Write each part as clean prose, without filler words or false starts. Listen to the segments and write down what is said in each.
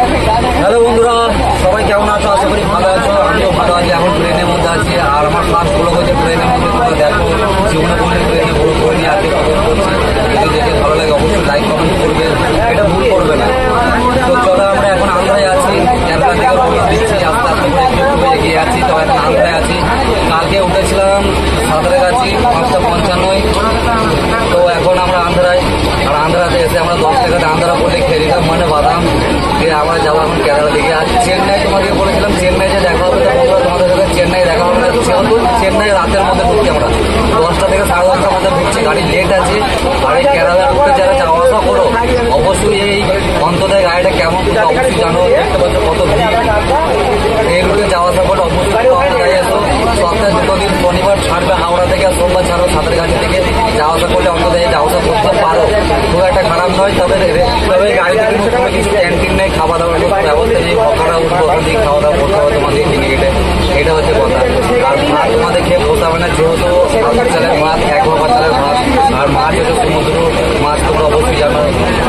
Hello বন্ধুরা, সবাই কেমন আছো? আশা করি ভালো আছো। আমিও ভালো আছি। এখন ট্রেনের মধ্যে আছি আর আমার ক্লাস ব্লগ হচ্ছে ট্রেনের মধ্যে। তোমরা দেখো জীবনে কোনো ট্রেনে ব্লগ করে নিয়ে আজকে খবর করছি। যদি দেখে ভালো লাগে অবশ্যই লাইক কমেন্ট করবে, এটা ভুল করবে না। তো চলো, আমরা এখন আন্ধ্রায় আছি। কেরালা থেকে রওনা দিচ্ছি, আস্তে আস্তে করে একটু এগিয়ে আছি। তো এখন আন্ধ্রায় আছি। কালকে উঠেছিলাম সাঁতরাগাছি 5:55। তো এখন আমরা আন্ধ্রায়। আর আন্ধ্রাতে এসে আমরা 10 টাকাতে আন্ধ্রা বলে খেরিলাম, মানে বাদাম দিয়ে আমরা যাবো এখন কেরালা দিকে। আর চেন্নাই তোমাকে বলেছিলাম, চেন্নাই যে দেখা হবে তোমাদের সাথে চেন্নাই দেখা হবে না। চেন্নাই রাতের মধ্যে ঢুকছি আমরা, 10টা থেকে 10:30টার মধ্যে ঢুকছি। গাড়ি লেট আছে। আর এই কেরালার রুটে যারা যাওয়া আসা করো অবশ্যই এই অন্তদের গাড়িটা কেমন অবশ্যই জানো। দেখতে পাচ্ছ কত ভিড়। এই রুটে যাওয়া আসা করো অবশ্যই গাড়ি আসো। সপ্তাহে 2 দিন, শনিবার ছাড়বে হাওড়া থেকে আর সোমবার ছাড়বে সাঁতরাগাছি থেকে। যাওয়া আসা করলে অন্তত যাওয়া আসা করতে পারো, খুব একটা খারাপ নয়। তবে গাড়িতে কিন্তু কোনো কিছু ক্যান্টিন নেই, খাওয়া দাওয়ার কোনো ব্যবস্থা নেই। ভকারা উঠবো, ওখান থেকে খাওয়া দাওয়া করতে হবে তোমাদের টিকিটে। এটা হচ্ছে কথা। আর ভাত তোমাদের খেয়ে পোষাবে না, যেহেতু চালের ভাত, 1 ভাপা চালের ভাত। আর মাছ হচ্ছে সমুদ্র মাছ, তোমরা অবশ্যই জানো।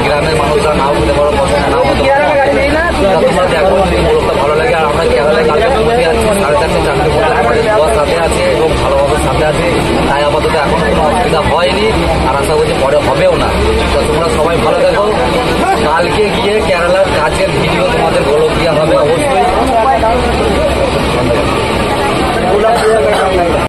গ্রামের মানুষরা নাও খেতে পারো, পছন্দ নাও হতে পারো। তোমরা দেখো যদি মুহূর্তটা ভালো লাগে। আর আমরা কেরালায় কালকে পৌঁছে যাচ্ছি 4:30-4টের মধ্যে। আমাদের গোয়ার সাথে আছে এবং ভালোভাবে সাথে আছে, তাই আপাতত এখন কোনো অসুবিধা হয়নি। আর আশা করছি পরে হবেও না। তো তোমরা সবাই